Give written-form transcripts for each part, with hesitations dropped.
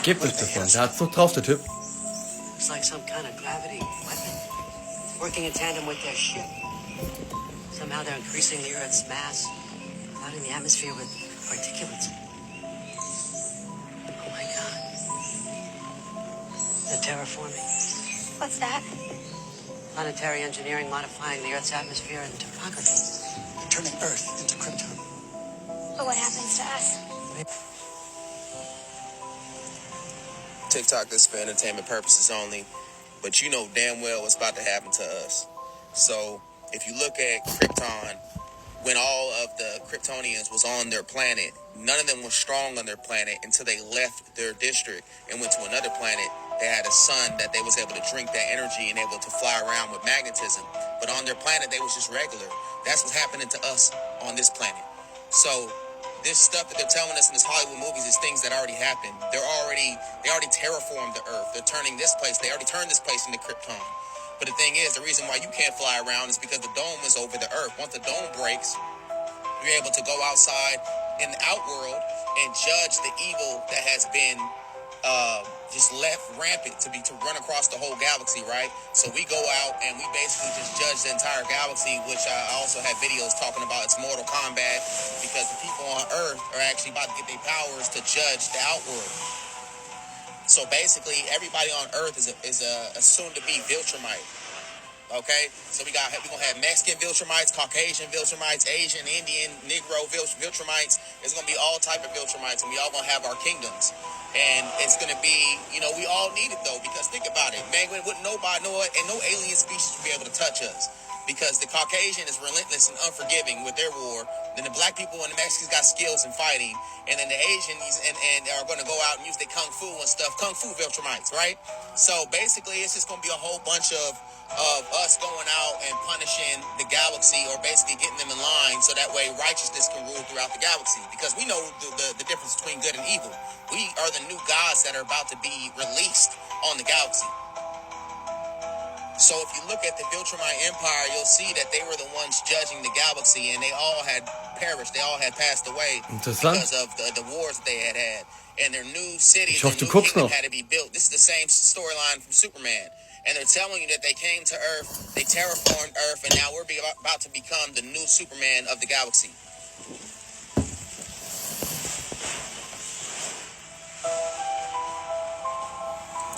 Gebt euch das mal, der hat's noch drauf, der Typ. It's like some kind of gravity weapon working in tandem with their ship. Somehow they're increasing the Earth's mass, flooding the atmosphere with particulates. Oh my God. They're terraforming. What's that? Planetary engineering modifying the Earth's atmosphere and topography. Turning Earth into Krypton. But what happens to us? TikTok is for entertainment purposes only, but you know damn well what's about to happen to us. So if you look at Krypton, when all of the Kryptonians was on their planet, none of them was strong on their planet until they left their district and went to another planet. They had a sun that they was able to drink that energy and able to fly around with magnetism. But on their planet, they was just regular. That's what's happening to us on this planet. So this stuff that they're telling us in this Hollywood movies is things that already happened. They already terraformed the Earth. They're turning this place. They already turned this place into Krypton. But the thing is, the reason why you can't fly around is because the dome is over the Earth. Once the dome breaks, you're able to go outside in the outworld and judge the evil that has been just left rampant to run across the whole galaxy, right? So we go out and we basically just judge the entire galaxy, which I also have videos talking about. It's Mortal Kombat, because the people on Earth are actually about to get their powers to judge the outworld. So basically, everybody on Earth is a soon-to-be Viltrumite. Okay, so we're gonna have Mexican Viltrumites, Caucasian Viltrumites, Asian, Indian, Negro Viltrumites. It's gonna be all type of Viltrumites, and we all gonna have our kingdoms. And it's gonna be, we all need it though, because think about it, man, wouldn't nobody know it, and no alien species would be able to touch us, because the Caucasian is relentless and unforgiving with their war. Then the black people and the Mexicans got skills in fighting, and then the Asians and are going to go out and use their kung fu and stuff, kung fu Viltrumites, right? So basically, it's just going to be a whole bunch of us going out and punishing the galaxy, or basically getting them in line, so that way righteousness can rule throughout the galaxy. Because we know the difference between good and evil. We are the new gods that are about to be released on the galaxy. So if you look at the Viltrumite Empire, you'll see that they were the ones judging the galaxy, and they all had perished. They all had passed away because of the wars that they had. And their new cities, their new kingdom had to be built. This is the same storyline from Superman. And they're telling you that they came to Earth, they terraformed Earth, and now we're about to become the new Superman of the galaxy.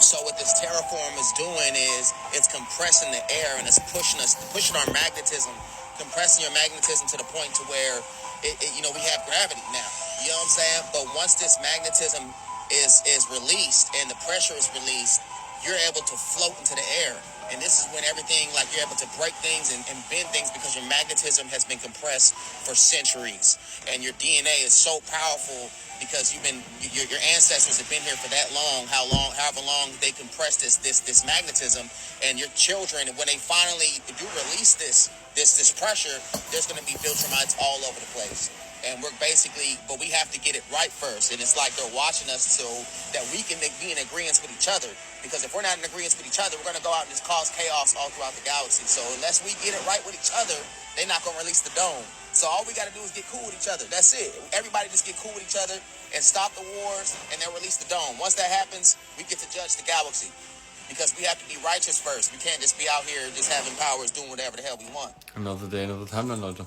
So what this terraform is doing is it's compressing the air, and it's pushing our magnetism, compressing your magnetism to the point to where we have gravity now. You know what I'm saying? But once this magnetism is released and the pressure is released, you're able to float into the air. And this is when everything, like, you're able to break things and bend things, because your magnetism has been compressed for centuries. And your DNA is so powerful because your ancestors have been here for that long, however long they compressed this magnetism. And your children, when they finally do release this pressure, there's going to be Viltrumites all over the place. And but we have to get it right first. And it's like they're watching us so that we can be in agreement with each other. Because if we're not in agreement with each other, we're going to go out and just cause chaos all throughout the galaxy. So unless we get it right with each other, they're not going to release the dome. So all we got to do is get cool with each other. That's it. Everybody just get cool with each other and stop the wars, and they'll release the dome. Once that happens, we get to judge the galaxy. Because we have to be righteous first. We can't just be out here just having powers, doing whatever the hell we want. Another day, another time, Leute.